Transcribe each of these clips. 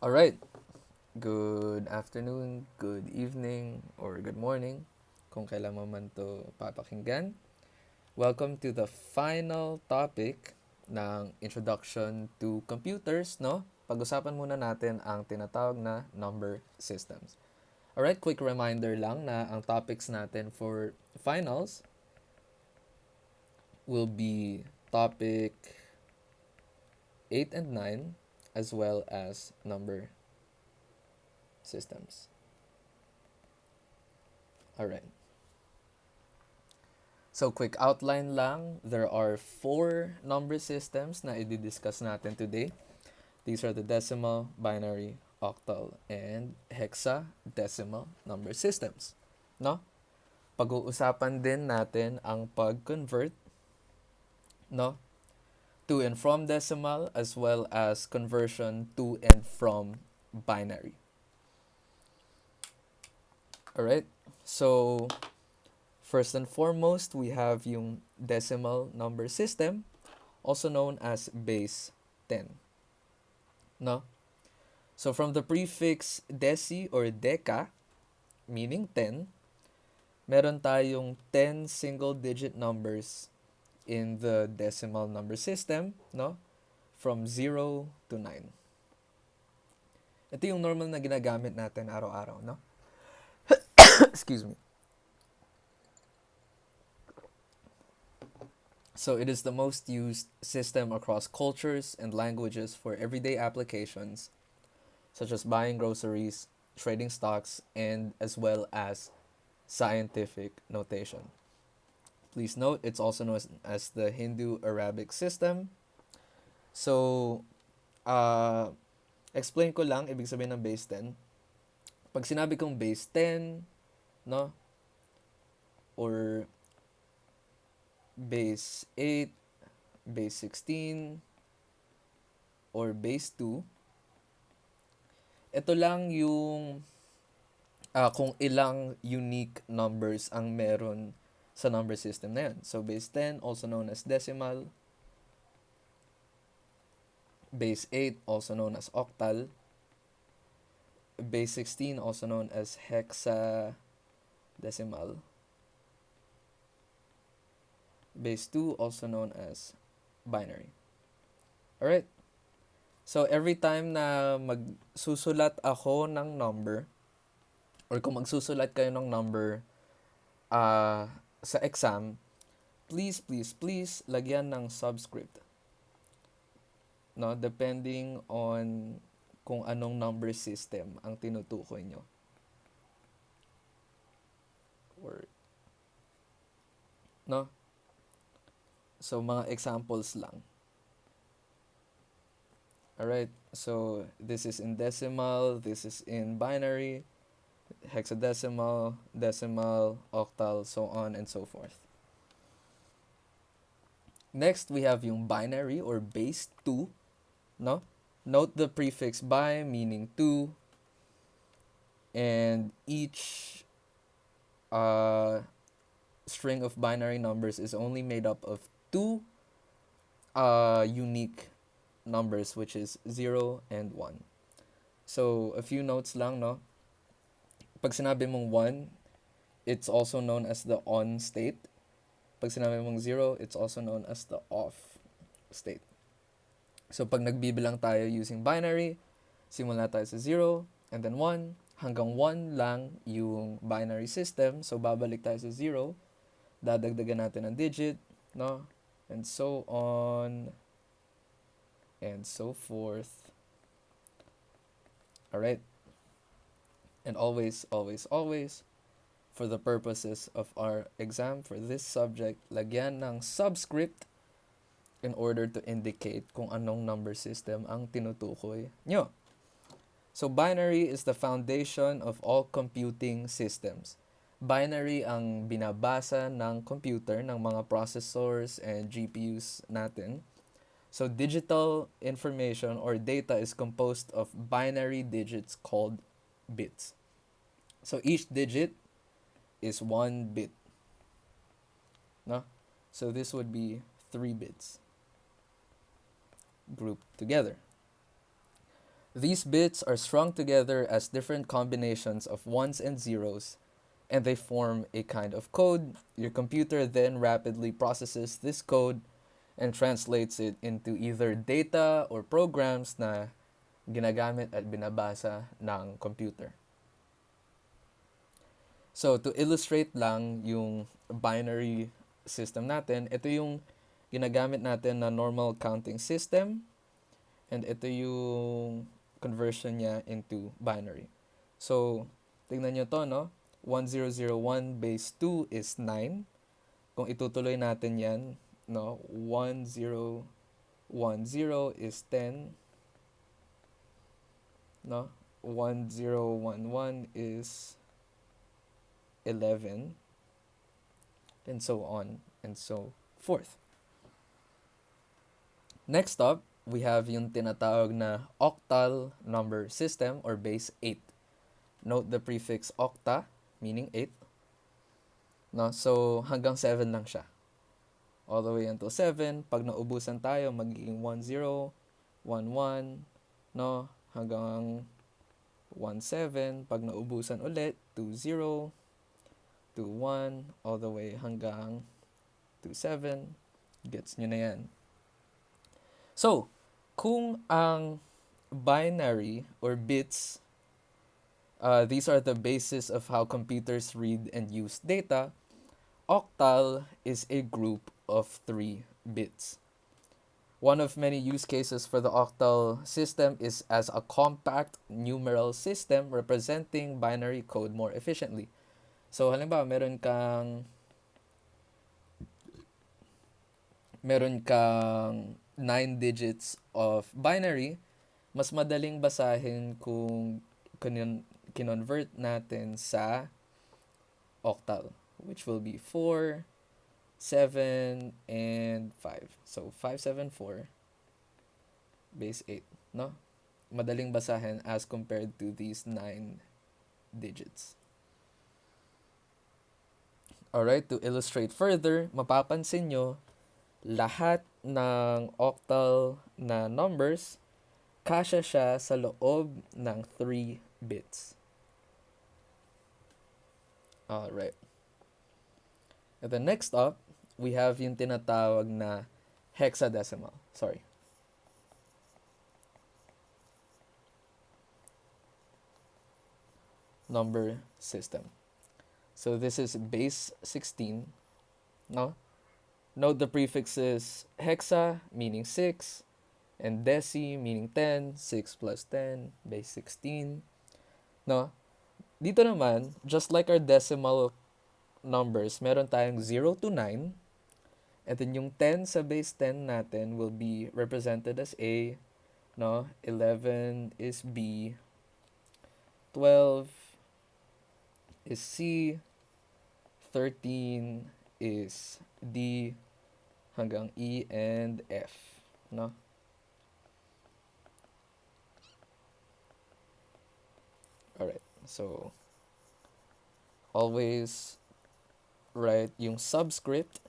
Alright, good afternoon, good evening, or good morning kung kailan mo man to papakinggan. Welcome to the final topic ng Introduction to Computers, no? Pag-usapan muna natin ang tinatawag na number systems. Alright, quick reminder lang na ang topics natin for finals will be topic 8 and 9 as well as number systems. Alright. So, quick outline lang. There are 4 number systems na i-discuss natin today. These are the decimal, binary, octal, and hexadecimal number systems. No? Pag-uusapan din natin ang pag-convert, no? To and from decimal as well as conversion to and from binary. Alright? So, first and foremost, we have yung decimal number system, also known as base 10. No? So from the prefix deci or deca, meaning 10, meron tayong 10 single-digit numbers in the decimal number system, no? From 0 to 9. Ito yung normal na ginagamit natin araw-araw, no? Excuse me. So it is the most used system across cultures and languages for everyday applications, such as buying groceries, trading stocks, and as well as scientific notation. Please note, it's also known as the Hindu-Arabic system. So, explain ko lang, ibig sabihin ng base 10. Pag sinabi kong base 10, no? Or base 8, base 16, or base 2, ito lang yung kung ilang unique numbers ang meron sa number system na yan. So, base 10, also known as decimal. Base 8, also known as octal. Base 16, also known as hexadecimal. Base 2, also known as binary. Alright? So, every time na magsusulat ako ng number, or kung magsusulat kayo ng number sa exam, please, lagyan ng subscript. No? Depending on kung anong number system ang tinutukoy nyo. Or, no? So, mga examples lang. Alright, so this is in decimal, this is in binary, hexadecimal, decimal, octal, so on and so forth. Next, we have yung binary or base 2, no? Note the prefix bi meaning 2, and each string of binary numbers is only made up of 2 unique numbers, which is 0 and 1. So, a few notes lang, no? Pag sinabi mong 1, it's also known as the on state. Pag sinabi mong 0, it's also known as the off state. So, pag nagbibilang tayo using binary, simula tayo sa 0, and then 1, hanggang 1 lang yung binary system. So, babalik tayo sa 0, dadagdagan natin ng digit, no? And so on, and so forth. Alright? And always, for the purposes of our exam for this subject, lagyan ng subscript in order to indicate kung anong number system ang tinutukoy nyo. So, binary is the foundation of all computing systems. Binary ang binabasa ng computer, ng mga processors and GPUs natin. So, digital information or data is composed of binary digits called bits. So, each digit is 1 bit. No? So, this would be 3 bits grouped together. These bits are strung together as different combinations of ones and zeros, and they form a kind of code. Your computer then rapidly processes this code and translates it into either data or programs na ginagamit at binabasa ng computer. So, to illustrate lang yung binary system natin, ito yung ginagamit natin na normal counting system, and ito yung conversion niya into binary. So, tingnan nyo to, no? 1001 base 2 is 9. Kung itutuloy natin yan, no? 1010 is 10, no? 1011 is 11, and so on and so forth. Next up, we have yung tinatawag na octal number system or base 8. Note the prefix octa, meaning 8. No? So, hanggang 7 lang siya. All the way until 7. Pag naubusan tayo, magiging 10, 11, no? Hanggang 17. Pag naubusan ulit, 20, 21, all the way hanggang 27. Gets nyo na yan. So, kung ang binary or bits, these are the basis of how computers read and use data, octal is a group of 3 bits. One of many use cases for the octal system is as a compact numeral system representing binary code more efficiently. So, halimbawa, meron kang 9 digits of binary, mas madaling basahin kung kinonvert natin sa octal, which will be 4, 7, and 5. So, 574 base 8, no? Madaling basahin as compared to these 9 digits. Alright, to illustrate further, mapapansin nyo, lahat ng octal na numbers, kasya siya sa loob ng 3 bits. Alright. And then next up, we have yung tinatawag na hexadecimal. Sorry. Number system. So this is base 16, no? Note the prefixes hexa, meaning 6, and deci, meaning 10, 6 plus 10, base 16, no? Dito naman, just like our decimal numbers, meron tayong 0 to 9, and then yung 10 sa base 10 natin will be represented as A, no? 11 is B, 12 is C, 13 is D, hanggang E and F, no? Alright, so always write yung subscript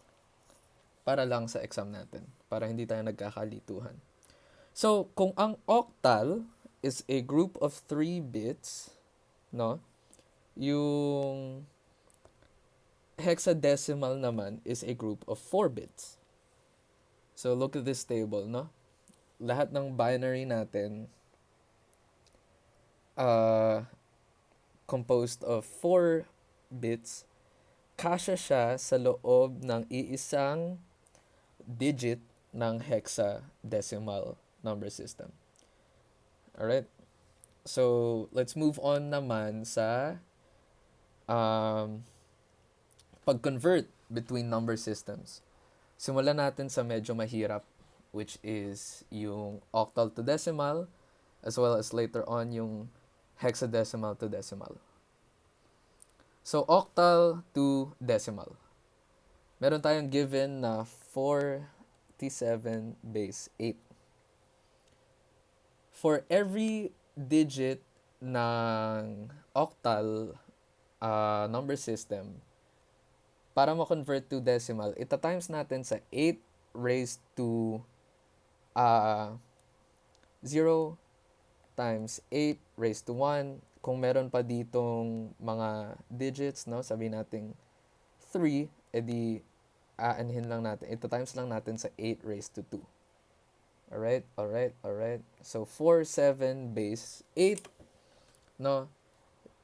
para lang sa exam natin, para hindi tayo nagkakalituhan. So, kung ang octal is a group of 3 bits, no? Yung hexadecimal naman is a group of 4 bits. So, look at this table, no? Lahat ng binary natin composed of 4 bits, kasya siya sa loob ng iisang digit ng hexadecimal number system. Alright? So, let's move on naman sa pag-convert between number systems. Simulan natin sa medyo mahirap, which is yung octal to decimal, as well as later on yung hexadecimal to decimal. So, octal to decimal. Meron tayong given na 47 base 8. For every digit ng octal number system, para ma-convert to decimal, ita-times natin sa 8 raised to 0, times 8 raised to 1. Kung meron pa ditong mga digits, no, sabihin natin 3, edi aanhin lang natin. Ito times lang natin sa 8 raised to 2. Alright. So, 4, 7 base 8, no?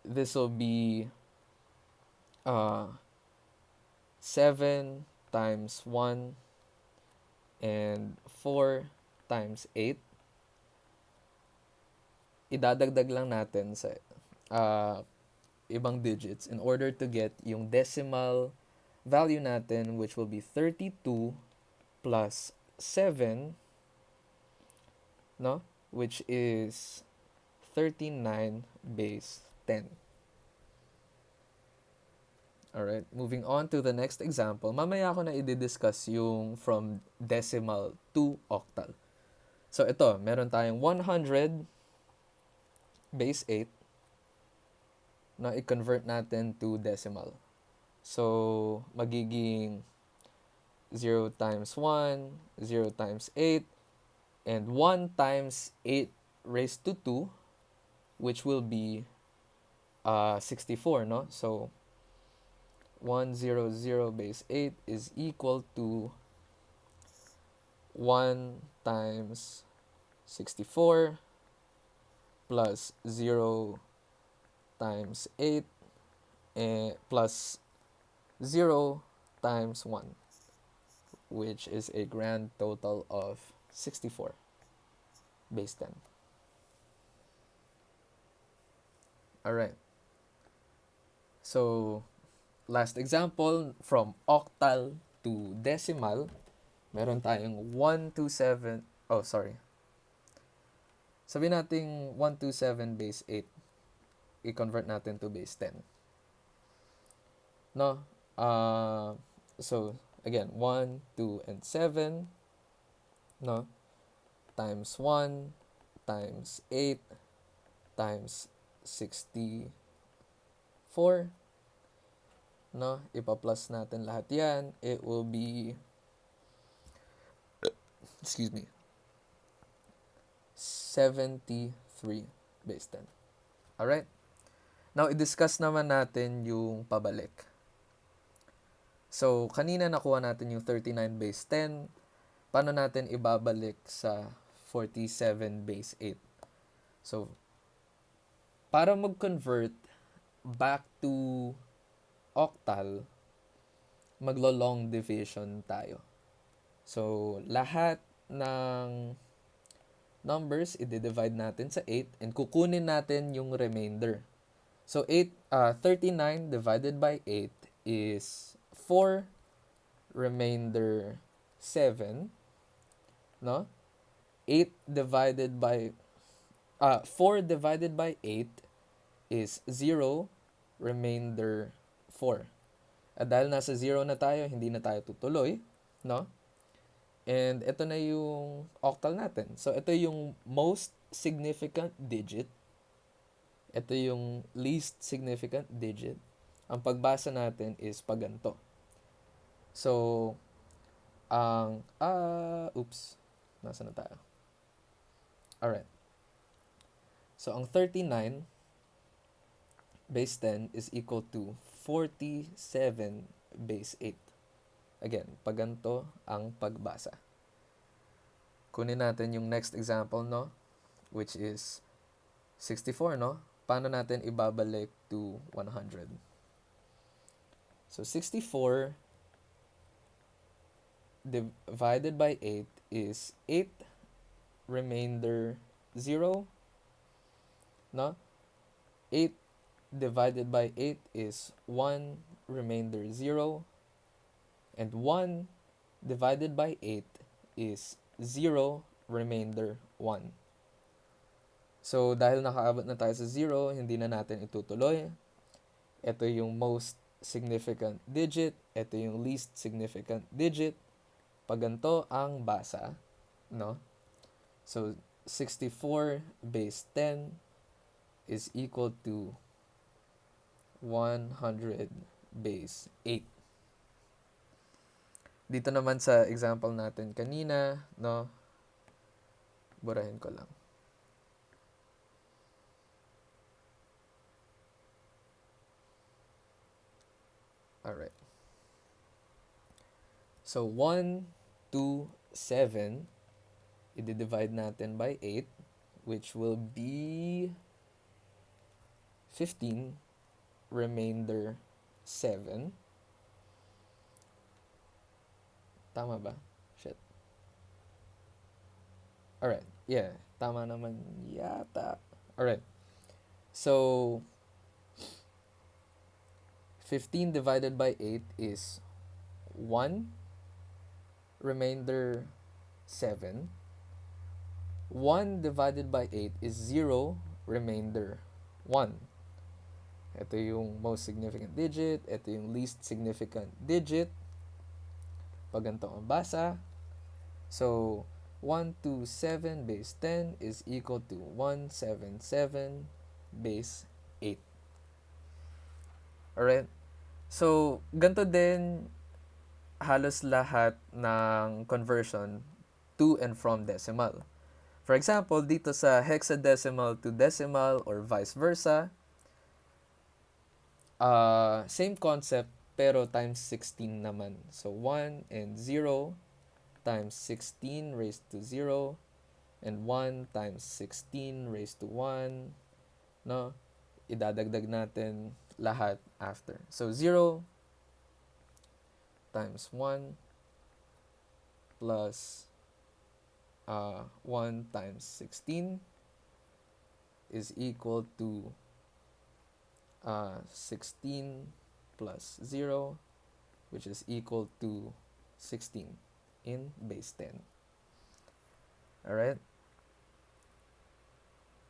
This will be 7 times 1 and 4 times 8. Idadagdag lang natin sa ibang digits in order to get yung decimal value natin, which will be 32 plus 7, no? Which is 39 base 10. Alright, moving on to the next example. Mamaya ako na i-discuss yung from decimal to octal. So ito, meron tayong 100 base 8 na i-convert natin to decimal. So, magiging 0 times 1, 0 times 8, and 1 times 8 raised to 2, which will be 64, no? So, 100 base 8 is equal to 1 times 64 plus 0 times 8 plus 0 times 1, which is a grand total of 64 base 10. Alright. So, last example, from octal to decimal, meron tayong 127, sabihin natin 127 base 8, i-convert natin to base 10. No? So, again, 1, 2, and 7, no? Times 1, times 8, times 64, no? Ipa-plus natin lahat yan. It will be, 73 base 10. Alright? Now, i-discuss naman natin yung pabalik. So, kanina nakuha natin yung 39 base 10. Paano natin ibabalik sa 47 base 8? So, para mag-convert back to octal, maglo-long division tayo. So, lahat ng numbers, i-divide natin sa 8 and kukunin natin yung remainder. So, 39 divided by 8 is 4 remainder 7, no? 4 divided by 8 is 0 remainder 4. At dahil nasa 0 na tayo, hindi na tayo tutuloy, no? And ito na yung octal natin. So, ito yung most significant digit. Ito yung least significant digit. Ang pagbasa natin is paganto. So, nasa na tayo? Alright. So, ang 39 base 10 is equal to 47 base 8. Again, paganto ang pagbasa. Kunin natin yung next example, no? Which is 64, no? Paano natin ibabalik to 100? So, 64 divided by 8 is 8 remainder 0, no? 8 divided by 8 is 1 remainder 0. And 1 divided by 8 is 0 remainder 1. So, dahil nakaabot na tayo sa 0, hindi na natin itutuloy. Ito yung most significant digit. Ito yung least significant digit. Pag ganito ang basa, no? So, 64 base 10 is equal to 100 base 8. Dito naman sa example natin kanina, no? Burahin ko lang. Alright. So, 1, 2, 7, i-divide natin by 8, which will be 15, remainder 7. Tama ba? Shit. Alright. Yeah. Tama naman yata. Alright. So, 15 divided by 8 is 1, remainder 7. 1 divided by 8 is 0, remainder 1. Ito yung most significant digit. Ito yung least significant digit. Pag ganito ang basa. So, 127 base 10 is equal to 177 base 8. Alright? So, ganito din halos lahat ng conversion to and from decimal. For example, dito sa hexadecimal to decimal or vice versa, same concept pero times 16 naman. So, 1 and 0 times 16 raised to 0 and 1 times 16 raised to 1, no? Idadagdag natin lahat after. So, 0 times 1 plus 1 times 16 is equal to 16 plus 0, which is equal to 16 in base 10. Alright?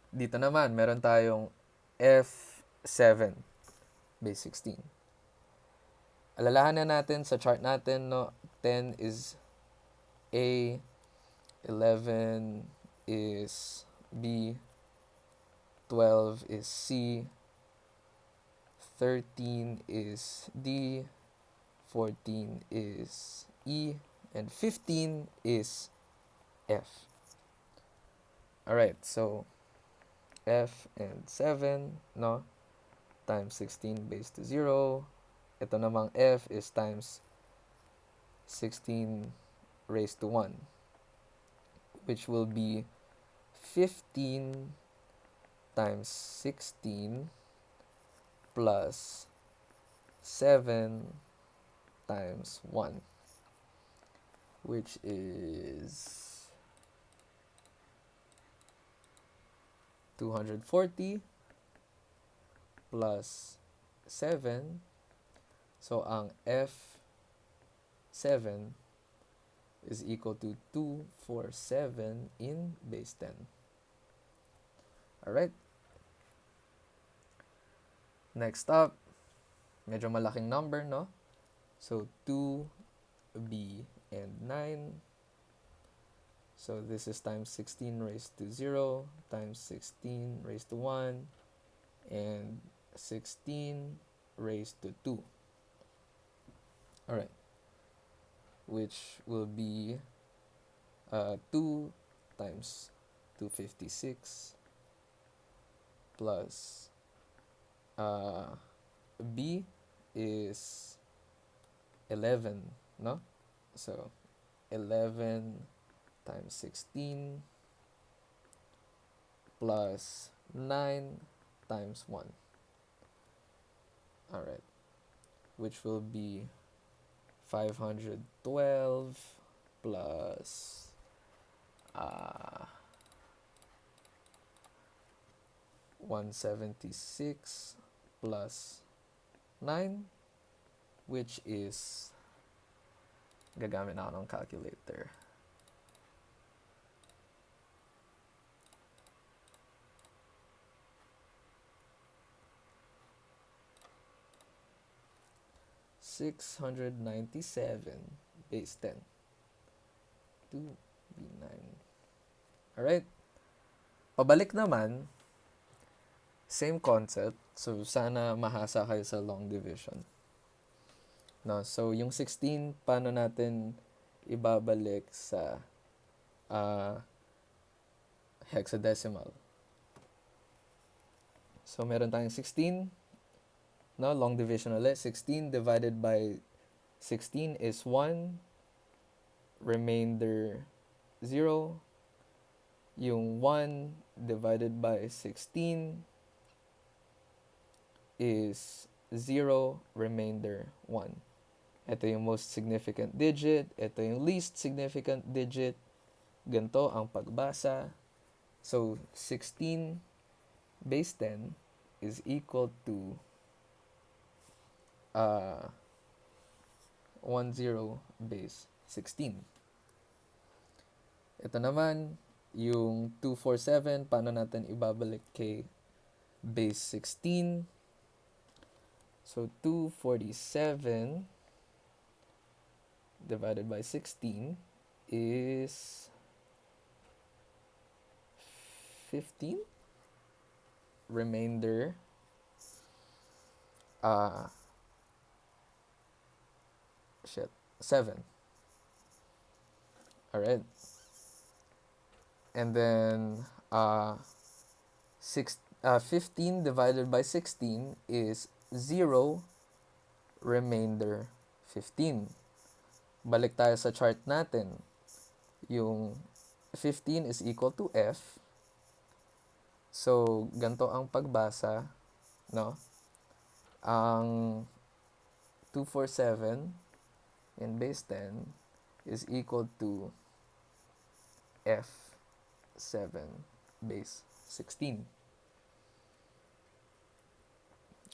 Dito naman, meron tayong F7 base 16. Alalahanan natin sa chart natin, no, 10 is A, 11 is B, 12 is C, 13 is D, 14 is E, and 15 is F. Alright, so F and 7, no, times 16 base to 0. Ito namang F is times 16 raised to 1, which will be 15 times 16 plus 7 times 1, which is 240 plus 7. So, ang F7 is equal to 247 in base 10. Alright? Next up, medyo malaking number, no? So, 2, B, and 9. So, this is times 16 raised to 0, times 16 raised to 1, and 16 raised to 2. Alright. Which will be 2 times 256 plus B is 11, no? So, 11 times 16 plus 9 times 1. Alright. Which will be 512 plus 176 plus 9, which is, gagamit na ako ng calculator. $697 base 10. 2B9. Alright. Pabalik naman, same concept. So, sana mahasa kayo sa long division. No, so, yung 16, paano natin ibabalik sa hexadecimal? So, meron tayong 16. No, long division ulit. 16 divided by 16 is 1. Remainder 0. Yung 1 divided by 16 is 0. Remainder 1. Ito yung most significant digit. Ito yung least significant digit. Ganito ang pagbasa. So, 16 base 10 is equal to 10 base 16. Ito naman, yung 247, paano natin ibabalik kay base 16? So, 247 divided by 16 is 15. Remainder 7. Alright. And then 15 divided by 16 is 0. Remainder 15. Balik tayo sa chart natin. Yung 15 is equal to F. So, ganito ang pagbasa, no? Ang 247 in base 10 is equal to F7 base 16.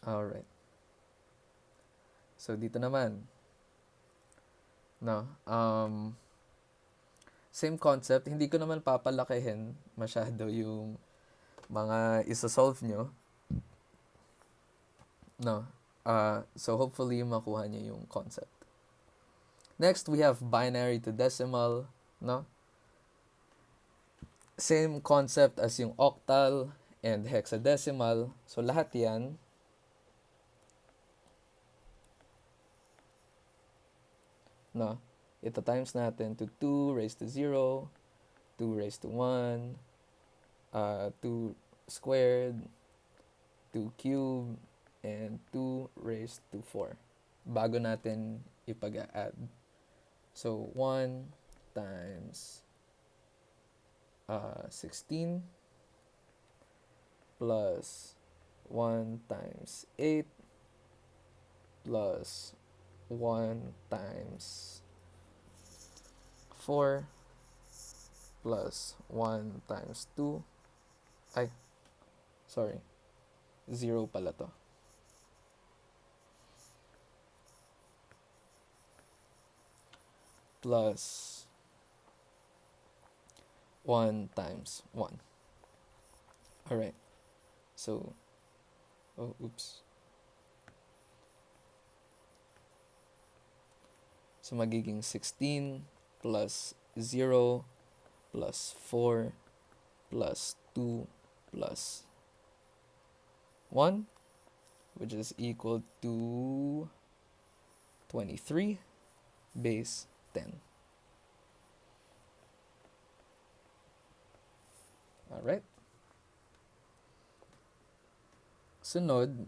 Alright. So, dito naman, no? Same concept. Hindi ko naman papalakihin masyado yung mga isa-solve nyo. No? So, hopefully, makuha nyo yung concept. Next, we have binary to decimal. No? Same concept as yung octal and hexadecimal. So, lahat yan, no? Ito times natin to 2 raised to 0, 2 raised to 1, 2 squared, 2 cubed, and 2 raised to 4. Bago natin ipag-add. So, 1 times 16 plus 1 times 8 plus 1 times 4 plus 1 times 2. Ay, sorry. 0 pala to. Plus 1 times 1. Alright. So, oops. So, magiging 16 plus 0 plus 4 plus 2 plus 1, which is equal to 23 base 10. Alright. Sunod.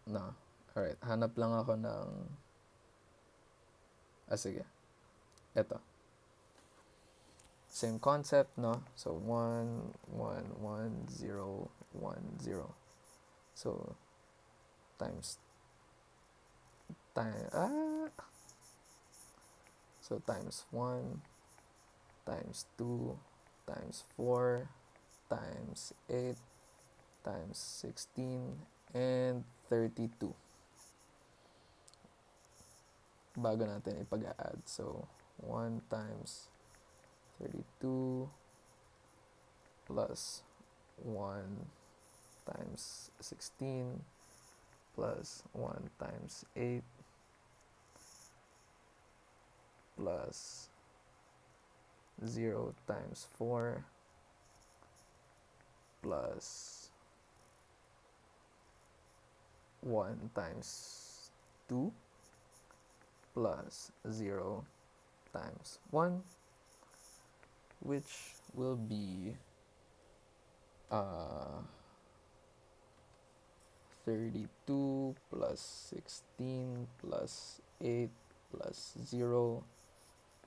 No. Alright. Hanap lang ako ng... sige. Ito. Same concept, no? So, 1, 1, 1, 0, 1, 0. So, So, times 1, times 2, times 4, times 8, times 16, and 32. Bago natin ipag-add. So, 1 times 32 plus 1 times 16 plus 1 times 8 plus 0 times 4 plus 1 times 2 plus 0 times 1, which will be 32 plus 16 plus 8 plus 0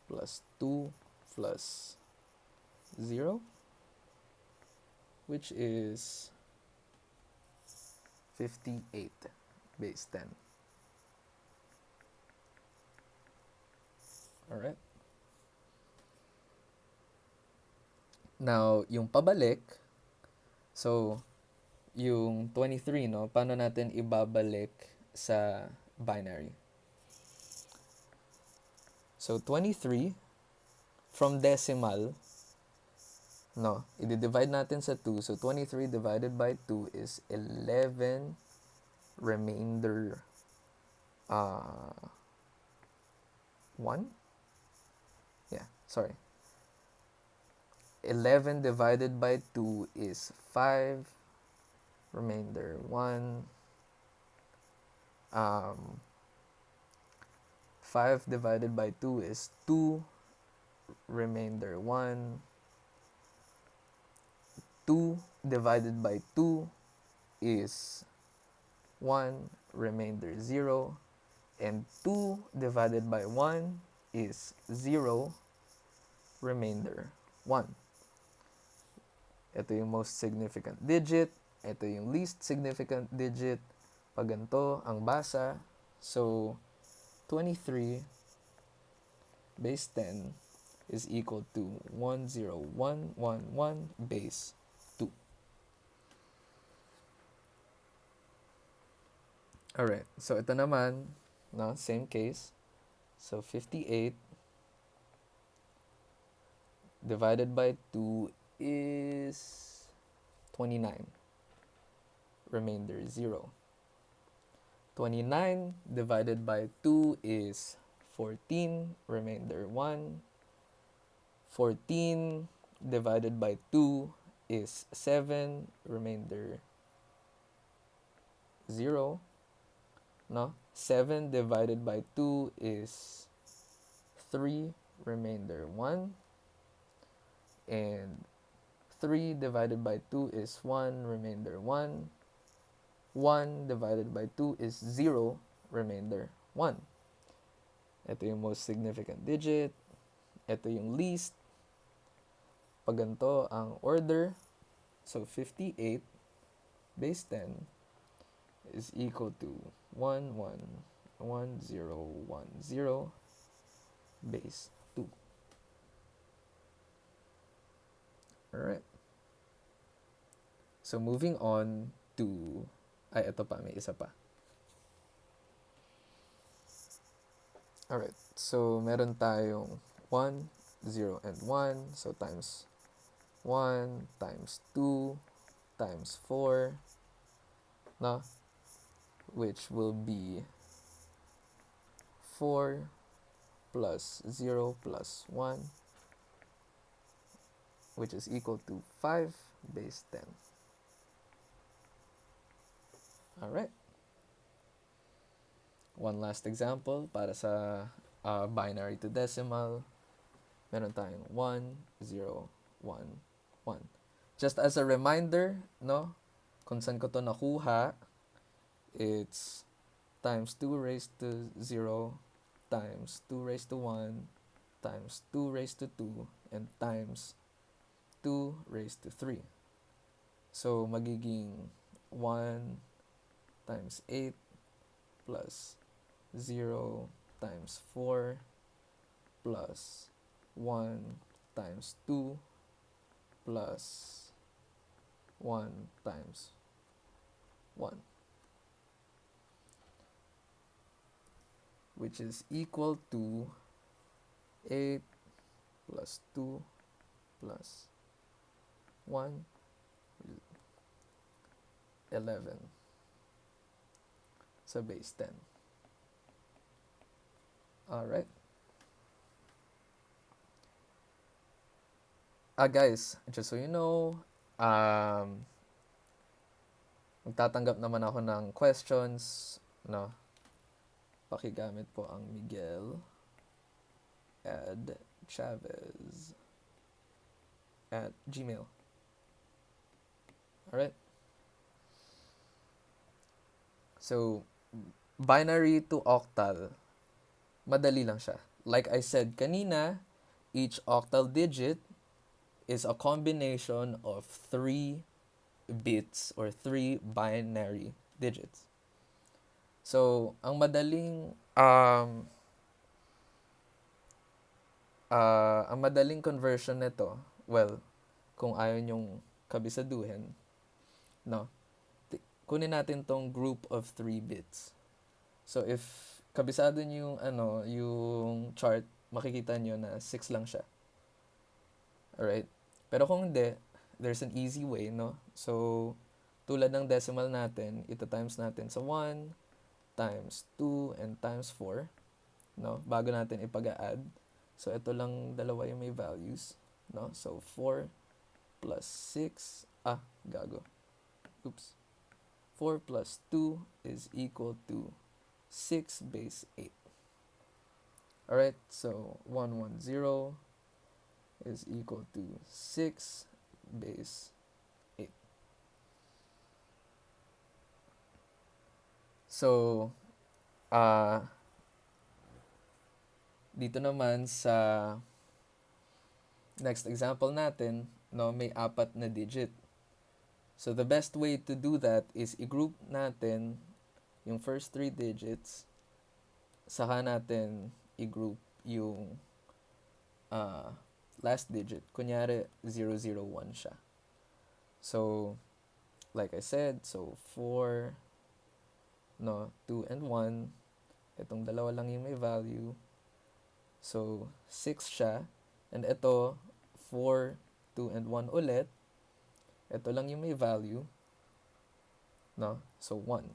plus 2 plus 0, which is 58 base 10. Alright? Now, yung pabalik, so, yung 23, no? Paano natin ibabalik sa binary? So, 23, from decimal, no? I-divide natin sa 2. So, 23 divided by 2 is 11 remainder 1? Yeah, sorry. 11 divided by 2 is 5, remainder 1. 5 divided by 2 is 2, remainder 1. 2 divided by 2 is 1, remainder 0. And 2 divided by 1 is 0, remainder 1. Ito yung most significant digit. Ito yung least significant digit. Pag ganito ang basa, so 23 base 10 is equal to 10111 base 2. Alright, so ito naman, no, same case. So 58 divided by 2 is 29. Remainder 0. 29 divided by 2 is 14. Remainder 1. 14 divided by 2 is 7. Remainder 0. No? 7 divided by 2 is 3. Remainder 1. And 3 divided by 2 is 1, remainder 1. 1 divided by 2 is 0, remainder 1. Ito yung most significant digit. Ito yung least. Pag ganito ang order, so 58 base 10 is equal to 111010 base 2. Alright. So, moving on to... Ay, ito pa. May isa pa. Alright. So, meron tayong 1, 0, and 1. So, times 1, times 2, times 4. No? Which will be 4 plus 0 plus 1, which is equal to 5 base 10. Alright. One last example para sa binary to decimal. Meron tayong 1, 0, 1, 1. Just as a reminder, no? Kung saan ko to nakuha, it's times 2 raised to 0 times 2 raised to 1 times 2 raised to 2 and times 2 raised to 3. So, magiging 1 times 8 plus 0 times 4 plus 1 times 2 plus 1 times 1, which is equal to 8 plus 2 plus 1, 11 sa base 10. Alright. Guys, just so you know, magtatanggap naman ako ng questions, no? Pakigamit po ang Miguel Chavez @gmail. Alright. So, binary to octal, madali lang siya. Like I said kanina, each octal digit is a combination of 3 bits or 3 binary digits. So, ang madaling conversion nito, well, kung ayaw nyong kabisaduhin, no? Kunin natin tong group of 3 bits. So, if kabisado niyo yung chart, makikita niyo na 6 lang siya. Alright? Pero kung hindi, there's an easy way, no? So, tulad ng decimal natin, ito times natin sa 1, times 2, and times 4, no? Bago natin ipag-add. So, ito lang dalawa yung may values, no? So, 4 plus 6, gago. Oops. 4 plus 2 is equal to 6 base 8. Alright, so 110 is equal to 6 base 8. So, dito naman sa next example natin, no, may 4 na digit. So, the best way to do that is i-group natin yung first 3 digits, saka natin i-group yung last digit. Kunyari, 001 siya. So, like I said, so 4, no, 2 and 1. Itong dalawa lang yung may value. So, 6 siya. And ito, 4, 2, and 1 ulit. Ito lang yung may value. No? So, 1.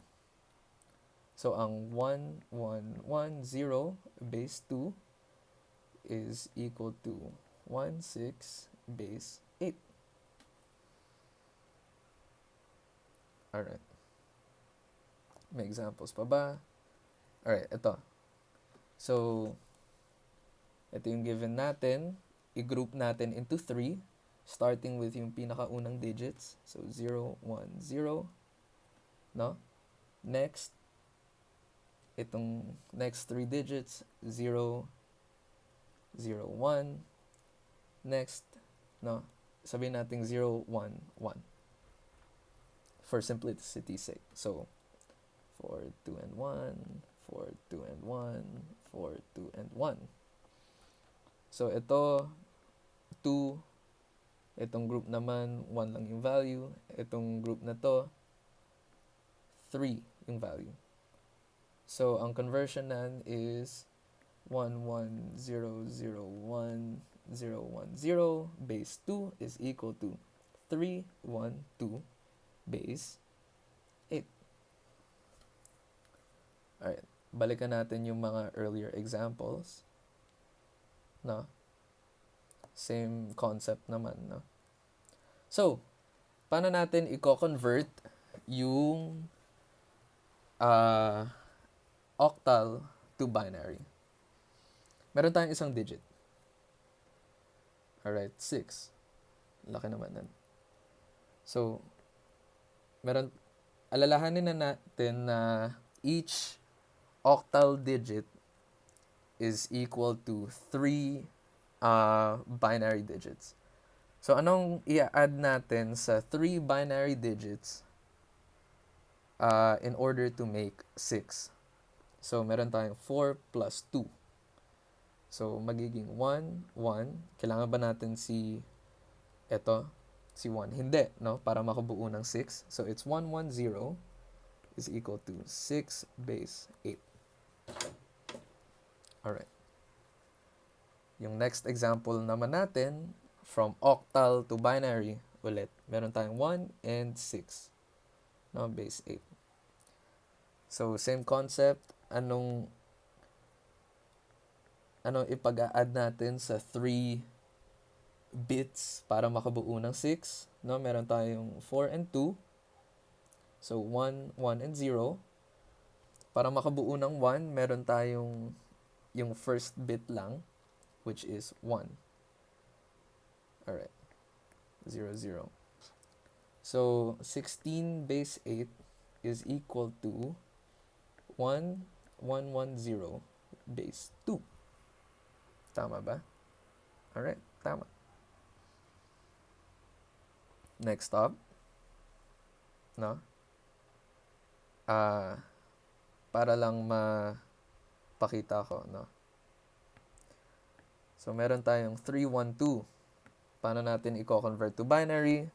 So, ang 1, 1, 1, 0 base 2 is equal to 1, 6 base 8. Alright. May examples pa ba? Alright, ito. So, ito yung given natin. I-group natin into 3, starting with yung pinakaunang digits. So, 0, 1, 0. No? Next, itong next 3 digits, 0, 0, 1. Next, no? Sabihin natin 0, 1, 1. For simplicity's sake. So, 4, 2, and 1, 4, 2, and 1, 4, 2, and 1. So, ito, 2. Itong group naman, 1 lang yung value. Itong group na to, 3 yung value. So, ang conversion nan is 1, 1, 0, 0, 1, 0, 1, 0 base 2 is equal to 3, 1, 2 base 8. Alright, balikan natin yung mga earlier examples. No? Same concept naman, no? So, paano natin i-convert yung octal to binary? Meron tayong isang digit. Alright, 6. Laki naman nun. So, alalahanin na natin na each octal digit is equal to 3 binary digits. So, anong i-add natin sa 3 binary digits in order to make 6? So, meron tayong 4 plus 2. So, magiging 1, 1. Kailangan ba natin si 1? Hindi, no? Para makabuo ng 6. So, it's 1, 1, 0 is equal to 6 base 8. Alright. Yung next example naman natin, from octal to binary, ulit. Meron tayong 1 and 6. No, base 8. So, same concept. Anong ipag-a-add natin sa 3 bits para makabuo ng 6? No, meron tayong 4 and 2. So, 1, 1, and 0. Para makabuo ng 1, meron tayong yung first bit lang, which is 1. Alright. 0, 0. So, 16 base 8 is equal to 1110 base 2. Tama ba? Alright, tama. Next up, no? Para lang mapakita ko, no? So, meron tayong 312. Paano natin i-convert to binary?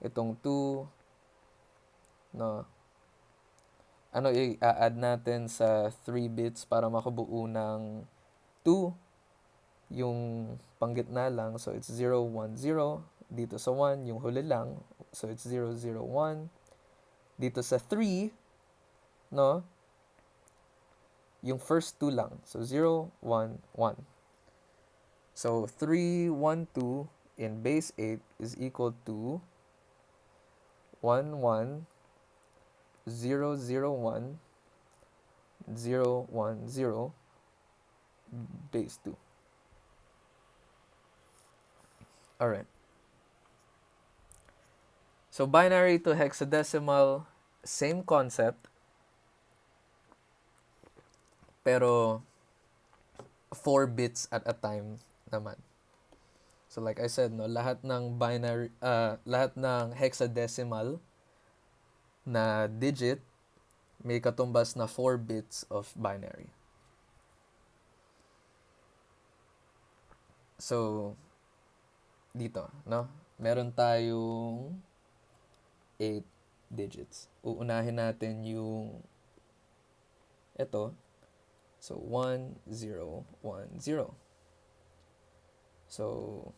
Itong 2, no? Ano i-add natin sa 3 bits para makabuo ng 2? Yung panggitna lang, so it's 0, 1, 0. Dito sa 1, yung huli lang, so it's 0, 0, 1. Dito sa 3, no? Yung first 2 lang, so 0, 1, 1. So 3, 1, 2 in base 8 is equal to 1, 1, 0, 0, 1, 0, 1, 0 base 2. Alright. So binary to hexadecimal, same concept, pero 4 bits at a time naman. So like I said, no, lahat ng binary, lahat ng hexadecimal na digit may katumbas na 4 bits of binary. So dito, no, meron tayong 8 digits. Uunahin natin yung ito. So 1, 0, 1, 0. So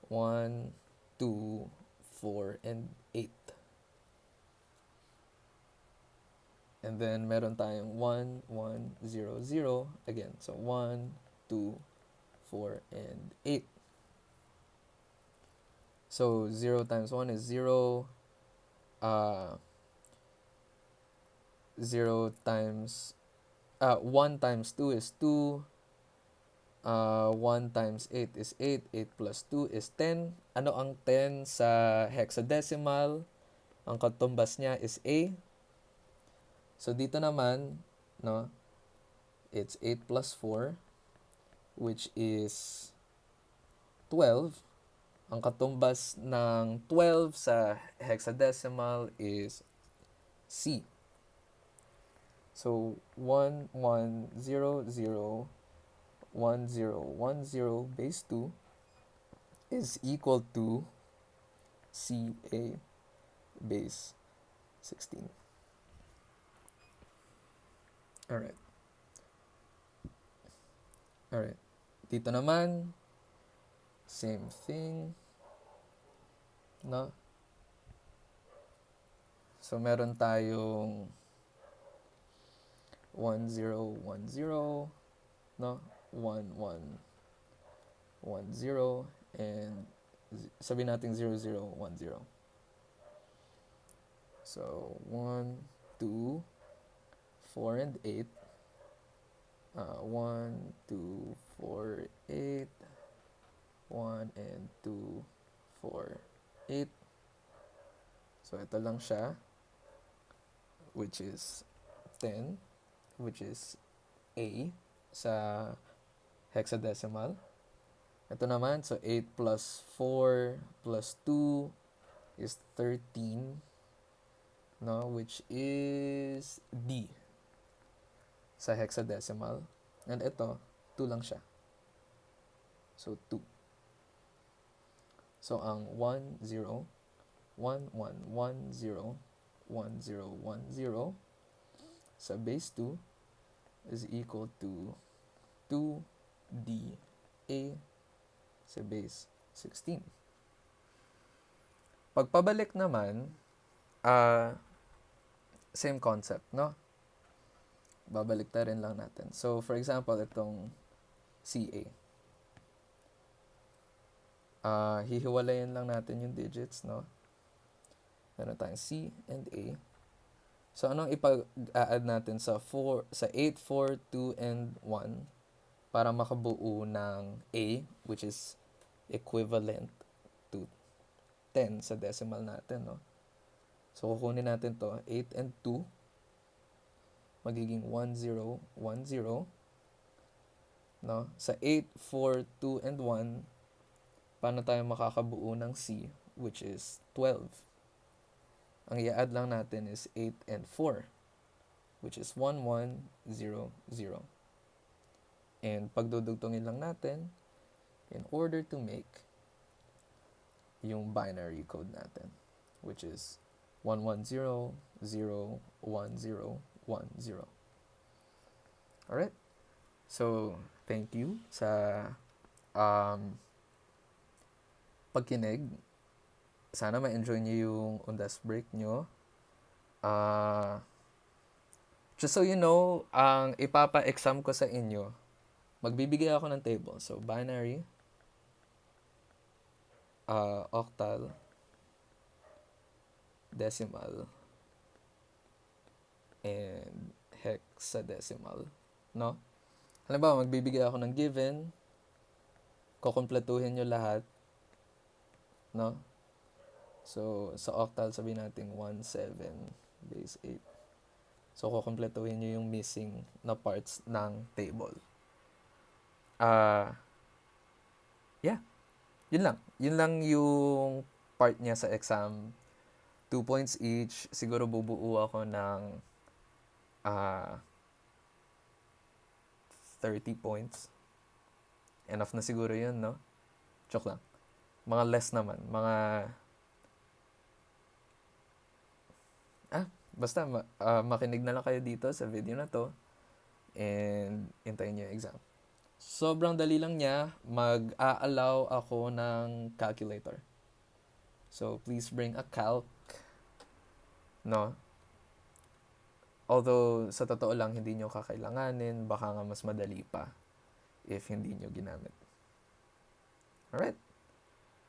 1, 2, 4, and 8. And then meron tayong 1, 1, 0, 0 again. So 1, 2, 4, and 8. So 0 times 1 is 0. 0 times 1 times 2 is 2. 1 times 8 is 8. 8 plus 2 is 10. Ano ang 10 sa hexadecimal? Ang katumbas niya is A. So dito naman, no, it's 8 plus 4, which is 12. Ang katumbas ng 12 sa hexadecimal is C. So 1, 1, 0, 0, 1, 0, 1, 0 base 2 is equal to CA base 16. Alright. Alright. Dito naman, same thing. No? So meron tayong 1, 0, 1, 0. No? 1, 1, 1, 0. And sabihin natin 0, 0, 1, 0. So 1, 2, 4, and 8. 1, 2, 4, 8. 1 and 2, 4, 8. So ito lang siya, which is 10, which is A sa hexadecimal. Ito naman, so 8 plus 4 plus 2 is 13, no, which is D sa hexadecimal. And ito, 2 lang siya. So 2. So ang 1, 0, 1, 1, 1, 0, 1, 0, 1, 0 sa base 2 is equal to 2DA sa base 16. Pagpabalik naman, same concept, no? Babalik ta rin lang natin. So, for example, itong CA. Hihiwalayin lang natin yung digits, no? Meron tayong C and A. So, anong ipag-add natin sa 8, 4, 2, and 1 para makabuo ng A, which is equivalent to 10 sa decimal natin, no? So, kukunin natin to 8 and 2. magiging 1, 0, 1, 0. No? Sa 8, 4, 2, and 1, paano tayo makakabuo ng C, which is 12? Ang i-add lang natin is 8 and 4, which is 1, 1, 0, 0. And pagdudugtungin lang natin in order to make yung binary code natin, which is 1, 1, 0, 0, 1, 0, 1, 0. Alright? So, thank you sa pagkinig. Sana ma-enjoy nyo yung Undas Break nyo. Just so you know, ang ipapa-exam ko sa inyo, magbibigay ako ng table. So, binary, octal, decimal, and hexadecimal. No? Halimbawa, magbibigay ako ng given, kukumpletuhin nyo lahat, no? So, sa octal, sabihin natin 1, 7, base 8. So, kukumpletuhin nyo yung missing na parts ng table. Yeah. Yun lang. Yun lang yung part niya sa exam. 2 points each. Siguro bubuo ako ng 30 points. Enough na siguro yun, no? Joke lang. Mga less naman. Basta makinig na lang kayo dito sa video na to. And hintayin nyo yung exam. Sobrang dali lang niya. Mag-a-allow ako ng calculator. So, please bring a calc. No? Although, sa totoo lang, hindi nyo kakailanganin. Baka nga mas madali pa if hindi nyo ginamit. Alright?